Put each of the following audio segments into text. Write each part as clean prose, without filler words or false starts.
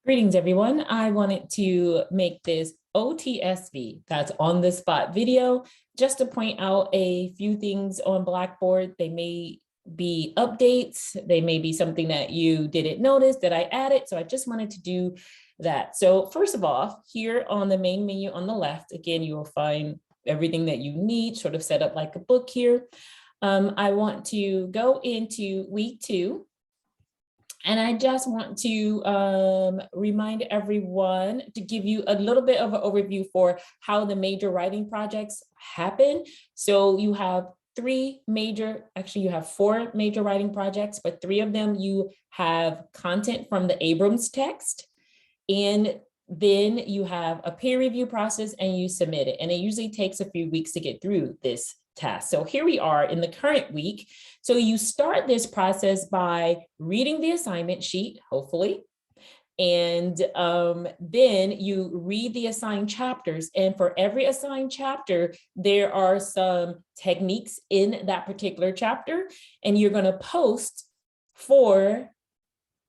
Greetings, everyone. I wanted to make this OTSV, that's on the spot video, just to point out a few things on Blackboard. They may be updates, they may be something that you didn't notice that I added, so I just wanted to do that. So first of all, here on the main menu on the left, again, you will find everything that you need, sort of set up like a book here. I want to go into week 2. And I just want to remind everyone to give you a little bit of an overview for how the major writing projects happen. So you have you have 4 major writing projects, but 3 of them you have content from the Abrams text. And then you have a peer review process and you submit it. And it usually takes a few weeks to get through this task. So here we are in the current week. So you start this process by reading the assignment sheet, hopefully, and then you read the assigned chapters. And for every assigned chapter, there are some techniques in that particular chapter, and you're going to post for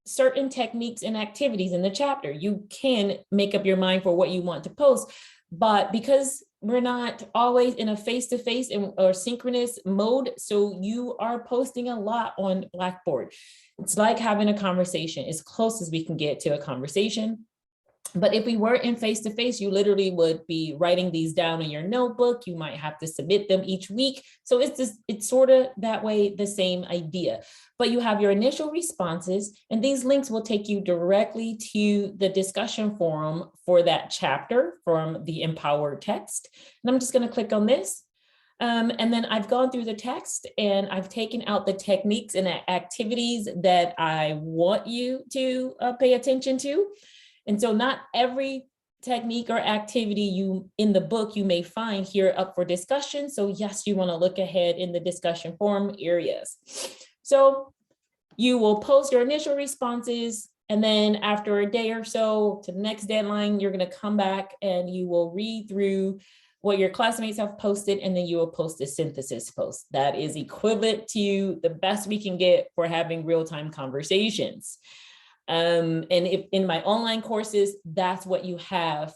certain techniques and activities in the chapter. You can make up your mind for what you want to post, but because we're not always in a face-to-face or synchronous mode, so you are posting a lot on Blackboard. It's like having a conversation, as close as we can get to a conversation. But if we were in face-to-face, you literally would be writing these down in your notebook. You might have to submit them each week. So it's sort of that way, the same idea. But you have your initial responses, and these links will take you directly to the discussion forum for that chapter from the empowered text. And I'm just going to click on this. And then I've gone through the text and I've taken out the techniques and activities that I want you to pay attention to. And so not every technique or activity in the book you may find here up for discussion. So yes, you want to look ahead in the discussion forum areas. So you will post your initial responses, and then after a day or so to the next deadline, you're going to come back and you will read through what your classmates have posted, and then you will post a synthesis post. That is equivalent to the best we can get for having real-time conversations. And if in my online courses, that's what you have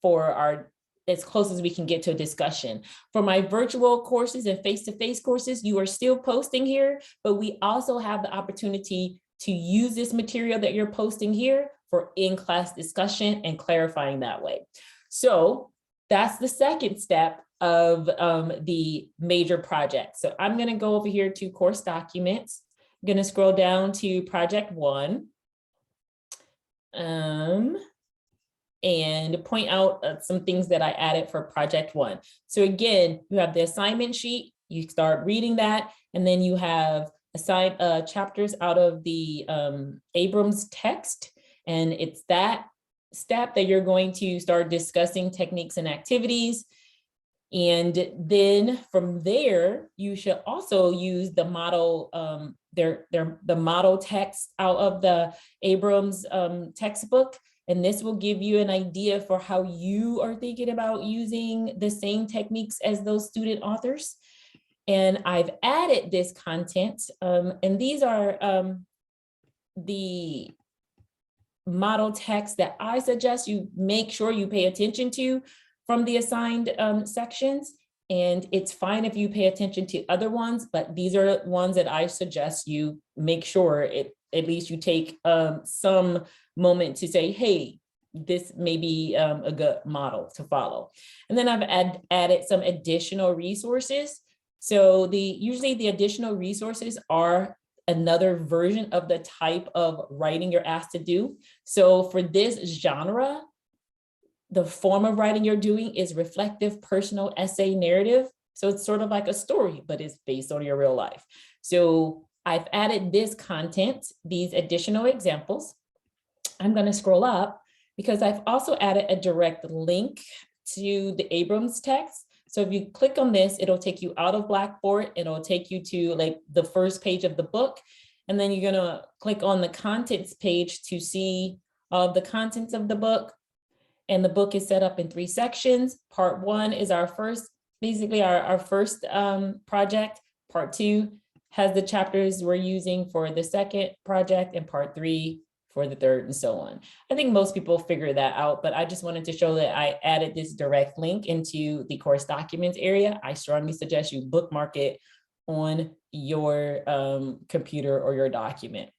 for as close as we can get to a discussion. For my virtual courses and face-to-face courses, you are still posting here, but we also have the opportunity to use this material that you're posting here for in-class discussion and clarifying that way. So that's the second step of the major project. So I'm going to go over here to course documents. I'm going to scroll down to project 1. And point out some things that I added for project 1. So again, you have the assignment sheet, you start reading that, and then you have assigned chapters out of the Abrams text. And it's that step that you're going to start discussing techniques and activities. And then from there, you should also use the model, the model text out of the Abrams textbook. And this will give you an idea for how you are thinking about using the same techniques as those student authors. And I've added this content, and these are the model text that I suggest you make sure you pay attention to from the assigned sections. And it's fine if you pay attention to other ones, but these are ones that I suggest you make sure at least you take some moment to say, hey, this may be a good model to follow. And then I've added some additional resources. So usually the additional resources are another version of the type of writing you're asked to do. So for this genre, the form of writing you're doing is reflective, personal, essay, narrative. So it's sort of like a story, but it's based on your real life. So I've added this content, these additional examples. I'm going to scroll up because I've also added a direct link to the Abrams text. So if you click on this, it'll take you out of Blackboard. It'll take you to like the first page of the book. And then you're going to click on the contents page to see the contents of the book. And the book is set up in 3 sections. Part 1 is our first, basically our first project. Part 2 has the chapters we're using for the second project, and part 3 for the third, and so on. I think most people figure that out, but I just wanted to show that I added this direct link into the course documents area. I strongly suggest you bookmark it on your computer or your document.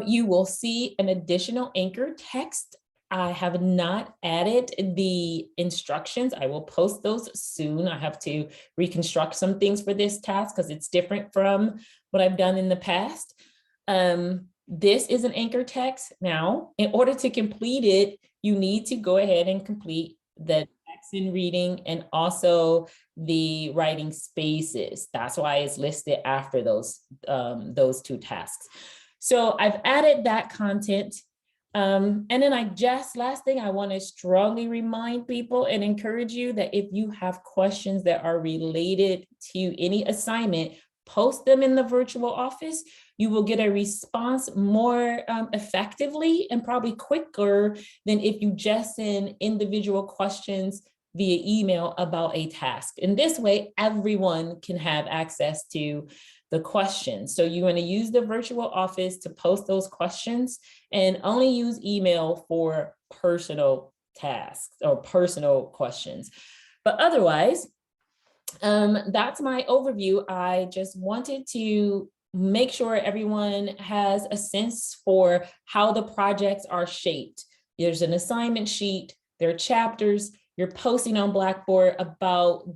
You will see an additional anchor text. I have not added the instructions. I will post those soon. I have to reconstruct some things for this task because it's different from what I've done in the past. This is an anchor text. Now, in order to complete it, you need to go ahead and complete the text in reading and also the writing spaces. That's why it's listed after those two tasks. So I've added that content. And then last thing, I want to strongly remind people and encourage you that if you have questions that are related to any assignment, post them in the virtual office. You will get a response more effectively and probably quicker than if you just send individual questions via email about a task. In this way, everyone can have access to the questions. So you want to use the virtual office to post those questions and only use email for personal tasks or personal questions. But otherwise, that's my overview. I just wanted to make sure everyone has a sense for how the projects are shaped. There's an assignment sheet, there are chapters, you're posting on Blackboard about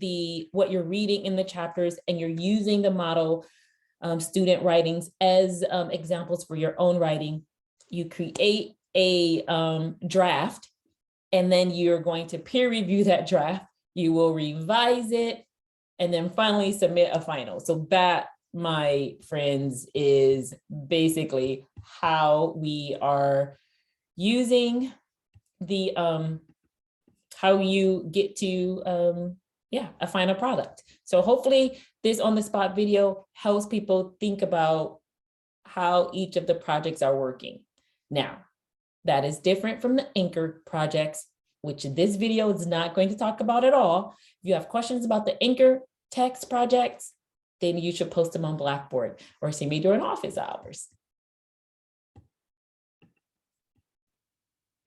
what you're reading in the chapters, and you're using the model student writings as examples for your own writing. You create a draft, and then you're going to peer review that draft. You will revise it, and then finally submit a final. So that, my friends, is basically how we are using the, how you get to, a final product. So hopefully this on the spot video helps people think about how each of the projects are working. Now, that is different from the anchor projects, which this video is not going to talk about at all. If you have questions about the anchor text projects, then you should post them on Blackboard or see me during office hours.